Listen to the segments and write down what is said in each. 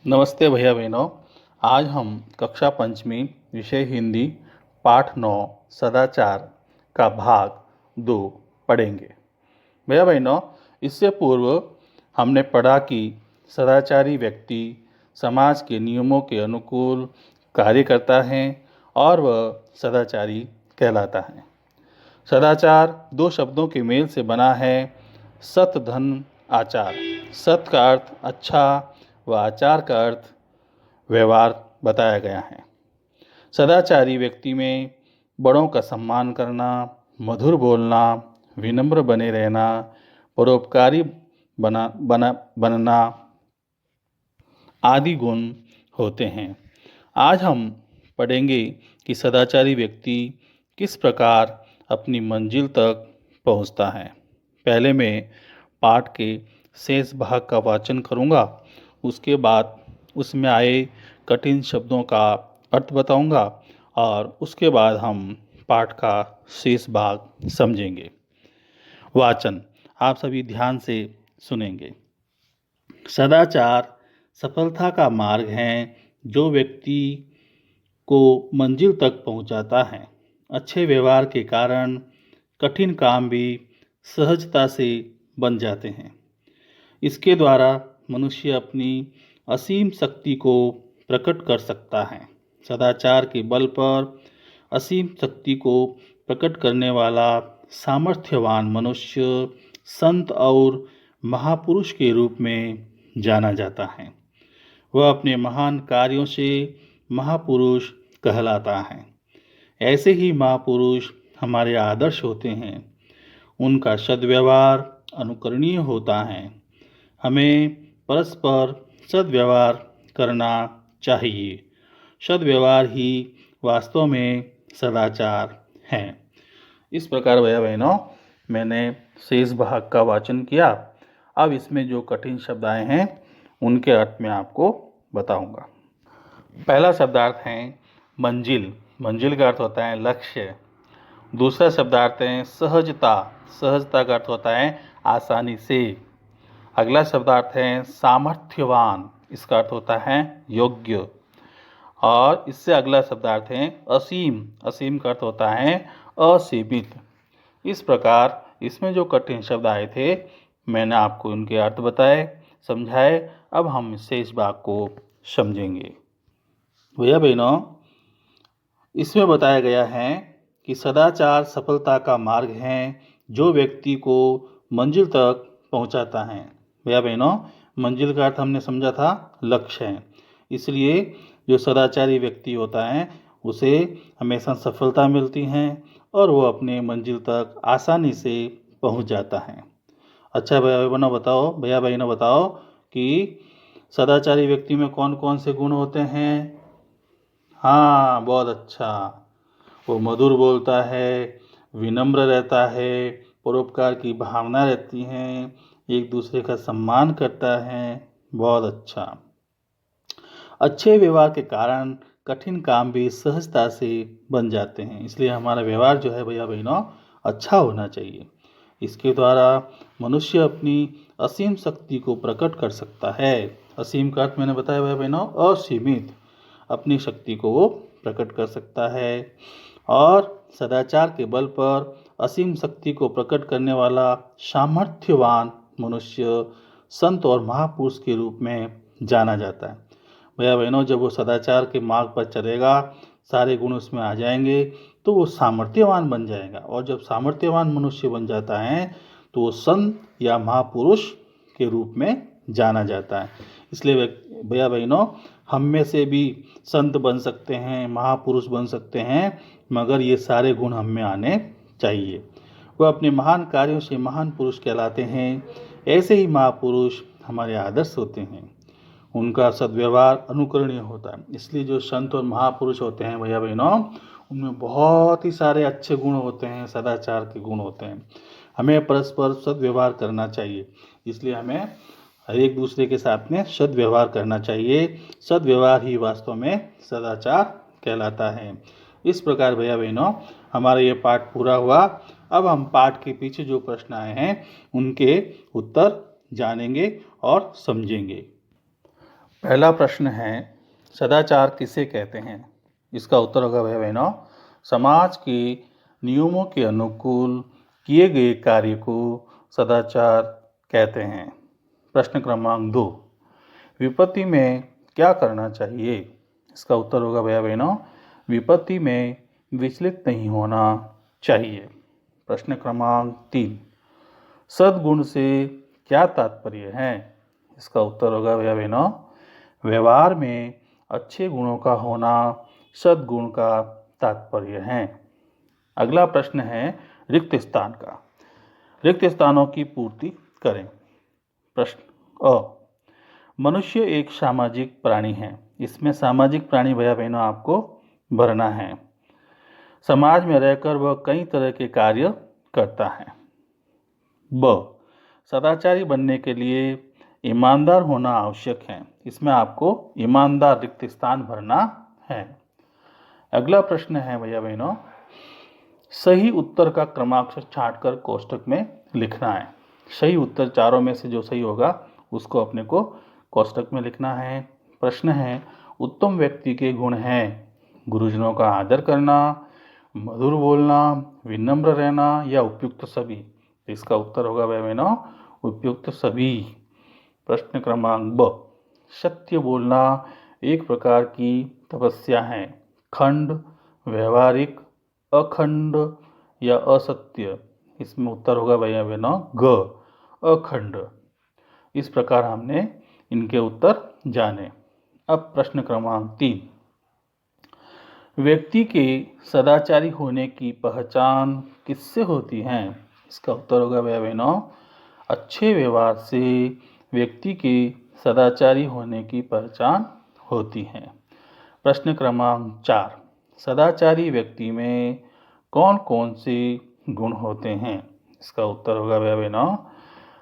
नमस्ते भैया बहनों। आज हम कक्षा पंचमी विषय हिंदी पाठ 9 सदाचार का भाग 2 पढ़ेंगे। भैया बहनों, इससे पूर्व हमने पढ़ा कि सदाचारी व्यक्ति समाज के नियमों के अनुकूल कार्य करता है और वह सदाचारी कहलाता है। सदाचार दो शब्दों के मेल से बना है, सत धन आचार। सत का अर्थ अच्छा व आचार का अर्थ व्यवहार बताया गया है। सदाचारी व्यक्ति में बड़ों का सम्मान करना, मधुर बोलना, विनम्र बने रहना, परोपकारी बनना आदि गुण होते हैं। आज हम पढ़ेंगे कि सदाचारी व्यक्ति किस प्रकार अपनी मंजिल तक पहुंचता है। पहले मैं पाठ के शेष भाग का वाचन करूंगा, उसके बाद उसमें आए कठिन शब्दों का अर्थ बताऊंगा और उसके बाद हम पाठ का शेष भाग समझेंगे। वाचन आप सभी ध्यान से सुनेंगे। सदाचार सफलता का मार्ग है जो व्यक्ति को मंजिल तक पहुंचाता है। अच्छे व्यवहार के कारण कठिन काम भी सहजता से बन जाते हैं। इसके द्वारा मनुष्य अपनी असीम शक्ति को प्रकट कर सकता है। सदाचार के बल पर असीम शक्ति को प्रकट करने वाला सामर्थ्यवान मनुष्य संत और महापुरुष के रूप में जाना जाता है। वह अपने महान कार्यों से महापुरुष कहलाता है। ऐसे ही महापुरुष हमारे आदर्श होते हैं। उनका सद्व्यवहार अनुकरणीय होता है। हमें परस्पर सद्व्यवहार करना चाहिए। सद्व्यवहार ही वास्तव में सदाचार है। इस प्रकार भैया बहनों, मैंने शेष भाग का वाचन किया। अब इसमें जो कठिन शब्द आए हैं उनके अर्थ मैं आपको बताऊंगा। पहला शब्दार्थ है मंजिल। मंजिल का अर्थ होता है लक्ष्य। दूसरा शब्दार्थ है सहजता। सहजता का अर्थ होता है आसानी से। अगला शब्दार्थ है सामर्थ्यवान। इसका अर्थ होता है योग्य। और इससे अगला शब्दार्थ है असीम। असीम का अर्थ होता है असीमित। इस प्रकार इसमें जो कठिन शब्द आए थे मैंने आपको उनके अर्थ बताए, समझाए। अब हम शेष भाग को समझेंगे। भैया बहनों, इसमें बताया गया है कि सदाचार सफलता का मार्ग है जो व्यक्ति को मंजिल तक पहुंचाता है। भैया बहनों, मंजिल का अर्थ हमने समझा था लक्ष्य है। इसलिए जो सदाचारी व्यक्ति होता है उसे हमेशा सफलता मिलती है और वो अपने मंजिल तक आसानी से पहुंच जाता है। अच्छा भैया बहनों बताओ कि सदाचारी व्यक्ति में कौन कौन से गुण होते हैं। हाँ, बहुत अच्छा। वो मधुर बोलता है, विनम्र रहता है, परोपकार की भावना रहती है, एक दूसरे का सम्मान करता है। बहुत अच्छा। अच्छे व्यवहार के कारण कठिन काम भी सहजता से बन जाते हैं। इसलिए हमारा व्यवहार जो है भैया बहनों अच्छा होना चाहिए। इसके द्वारा मनुष्य अपनी असीम शक्ति को प्रकट कर सकता है। असीम का अर्थ मैंने बताया भैया बहनों असीमित। अपनी शक्ति को वो प्रकट कर सकता है और सदाचार के बल पर असीम शक्ति को प्रकट करने वाला सामर्थ्यवान मनुष्य संत और महापुरुष के रूप में जाना जाता है। भैया बहनों, जब वो सदाचार के मार्ग पर चलेगा, सारे गुण उसमें आ जाएंगे तो वो सामर्थ्यवान बन जाएगा। और जब सामर्थ्यवान मनुष्य बन जाता है तो वो संत या महापुरुष के रूप में जाना जाता है। इसलिए भैया बहनों, हम में से भी संत बन सकते हैं, महापुरुष बन सकते हैं, मगर ये सारे गुण हम में आने चाहिए। वह अपने महान कार्यों से महान पुरुष कहलाते हैं। ऐसे ही महापुरुष हमारे आदर्श होते हैं। उनका सद्व्यवहार अनुकरणीय होता है। इसलिए जो संत और महापुरुष होते हैं भैया बहनों, उनमें बहुत ही सारे अच्छे गुण होते हैं, सदाचार के गुण होते हैं। हमें परस्पर सद्व्यवहार करना चाहिए। इसलिए हमें एक दूसरे के साथ में सद्व्यवहार करना चाहिए। सद्व्यवहार ही वास्तव में सदाचार कहलाता है। इस प्रकार भैया बहनों, हमारा ये पाठ पूरा हुआ। अब हम पाठ के पीछे जो प्रश्न आए हैं उनके उत्तर जानेंगे और समझेंगे। पहला प्रश्न है, सदाचार किसे कहते हैं? इसका उत्तर होगा भाई बहनों, समाज के नियमों के अनुकूल किए गए कार्य को सदाचार कहते हैं। प्रश्न क्रमांक 2, विपत्ति में क्या करना चाहिए? इसका उत्तर होगा भैया बहनों, विपत्ति में विचलित नहीं होना चाहिए। प्रश्न क्रमांक 3, सद्गुण से क्या तात्पर्य है? इसका उत्तर होगा भैया बहनों, व्यवहार में अच्छे गुणों का होना सद्गुण का तात्पर्य है। अगला प्रश्न है रिक्त स्थान का। रिक्त स्थानों की पूर्ति करें। प्रश्न अ, मनुष्य एक सामाजिक प्राणी है। इसमें सामाजिक प्राणी भैया बहनों आपको भरना है। समाज में रहकर वह कई तरह के कार्य करता है। ब, सदाचारी बनने के लिए ईमानदार होना आवश्यक है। इसमें आपको ईमानदार रिक्त स्थान भरना है। अगला प्रश्न है भैया बहनों, सही उत्तर का क्रमांक छांटकर कोष्टक में लिखना है। सही उत्तर चारों में से जो सही होगा उसको अपने को कोष्टक में लिखना है। प्रश्न है, उत्तम व्यक्ति के गुण हैं गुरुजनों का आदर करना, मधुर बोलना, विनम्र रहना या उपयुक्त सभी। इसका उत्तर होगा भाई बहनों, उपयुक्त सभी। प्रश्न क्रमांक ब, सत्य बोलना एक प्रकार की तपस्या है। खंड, व्यवहारिक, अखंड या असत्य। इसमें उत्तर होगा भैया बहनों ग, अखंड। इस प्रकार हमने इनके उत्तर जाने। अब प्रश्न क्रमांक 3, व्यक्ति के सदाचारी होने की पहचान किससे होती है? इसका उत्तर होगा भैया बहनों, अच्छे व्यवहार से व्यक्ति के सदाचारी होने की पहचान होती है। प्रश्न क्रमांक 4, सदाचारी व्यक्ति में कौन कौन से गुण होते हैं? इसका उत्तर होगा भैया बहनों,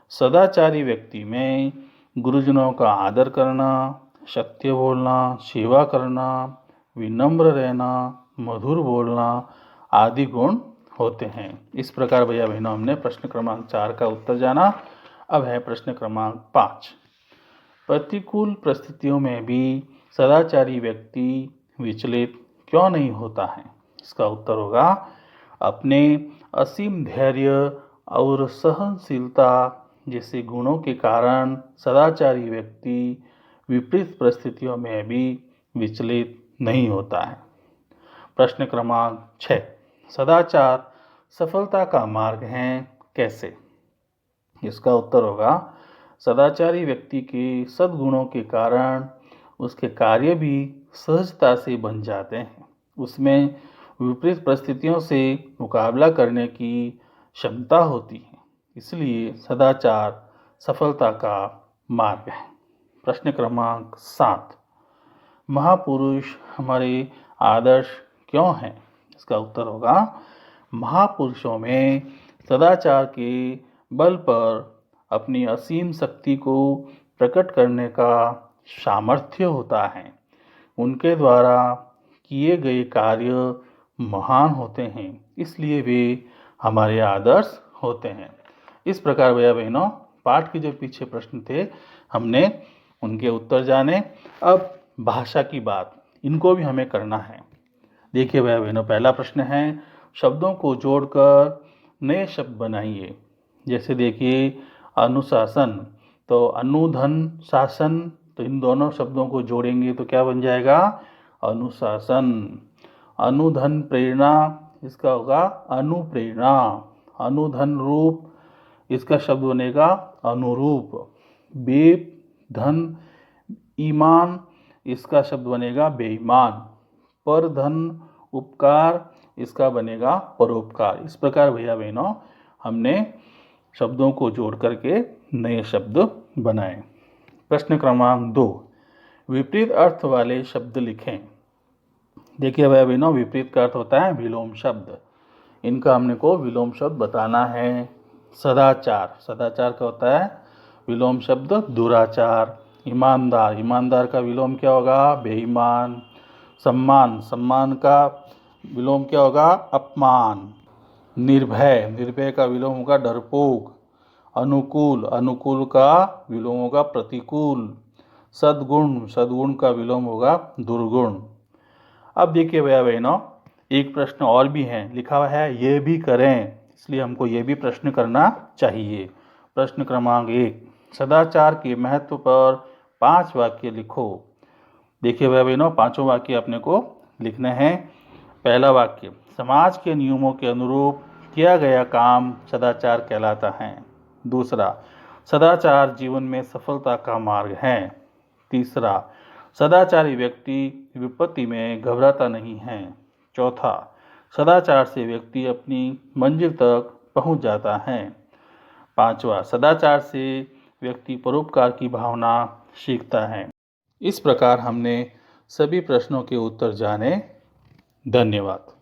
सदाचारी व्यक्ति में गुरुजनों का आदर करना, सत्य बोलना, सेवा करना, विनम्र रहना, मधुर बोलना आदि गुण होते हैं। इस प्रकार भैया बहनों हमने प्रश्न क्रमांक 4 का उत्तर जाना। अब है प्रश्न क्रमांक 5, प्रतिकूल परिस्थितियों में भी सदाचारी व्यक्ति विचलित क्यों नहीं होता है? इसका उत्तर होगा, अपने असीम धैर्य और सहनशीलता जैसे गुणों के कारण सदाचारी व्यक्ति विपरीत परिस्थितियों में भी विचलित नहीं होता है। प्रश्न क्रमांक 6, सदाचार सफलता का मार्ग है कैसे? इसका उत्तर होगा, सदाचारी व्यक्ति के सद्गुणों के कारण उसके कार्य भी सहजता से बन जाते हैं। उसमें विपरीत परिस्थितियों से मुकाबला करने की क्षमता होती है। इसलिए सदाचार सफलता का मार्ग है। प्रश्न क्रमांक 7, महापुरुष हमारे आदर्श क्यों हैं? इसका उत्तर होगा, महापुरुषों में सदाचार के बल पर अपनी असीम शक्ति को प्रकट करने का सामर्थ्य होता है। उनके द्वारा किए गए कार्य महान होते हैं, इसलिए वे हमारे आदर्श होते हैं। इस प्रकार भैया बहनों पाठ के जो पीछे प्रश्न थे हमने उनके उत्तर जाने। अब भाषा की बात, इनको भी हमें करना है। देखिए भैया बहनों, पहला प्रश्न है, शब्दों को जोड़कर नए शब्द बनाइए। जैसे देखिए अनुशासन, तो अनुधन शासन, तो इन दोनों शब्दों को जोड़ेंगे तो क्या बन जाएगा? अनुशासन। अनुधन प्रेरणा, इसका होगा अनुप्रेरणा। अनुधन रूप, इसका शब्द बनेगा अनुरूप। बेप धन ईमान, इसका शब्द बनेगा बेईमान। पर धन उपकार, इसका बनेगा परोपकार। इस प्रकार भैया बहनों हमने शब्दों को जोड़ करके नए शब्द बनाए। प्रश्न क्रमांक 2, विपरीत अर्थ वाले शब्द लिखें। देखिए भैया बहनों, विपरीत का अर्थ होता है विलोम शब्द। इनका हमने को विलोम शब्द बताना है। सदाचार, सदाचार का होता है विलोम शब्द दुराचार। ईमानदार, ईमानदार का विलोम क्या होगा? बेईमान। सम्मान, सम्मान का विलोम क्या होगा? अपमान। निर्भय, निर्भय का विलोम होगा डरपोक। अनुकूल, अनुकूल का विलोम होगा प्रतिकूल। सद्गुण, सद्गुण का विलोम होगा दुर्गुण। अब देखिए भैया बहनों, एक प्रश्न और भी है, लिखा हुआ है ये भी करें, इसलिए हमको ये भी प्रश्न करना चाहिए। प्रश्न क्रमांक 1, सदाचार के महत्व पर 5 वाक्य लिखो। देखिए भैया बहनों, 5 वाक्य अपने को लिखने हैं। पहला वाक्य, समाज के नियमों के अनुरूप किया गया काम सदाचार कहलाता है। दूसरा, सदाचार जीवन में सफलता का मार्ग है। तीसरा, सदाचारी व्यक्ति विपत्ति में घबराता नहीं है। चौथा, सदाचार से व्यक्ति अपनी मंजिल तक पहुंच जाता है। पांचवा, सदाचार से व्यक्ति परोपकार की भावना सीखता है। इस प्रकार हमने सभी प्रश्नों के उत्तर जाने। धन्यवाद।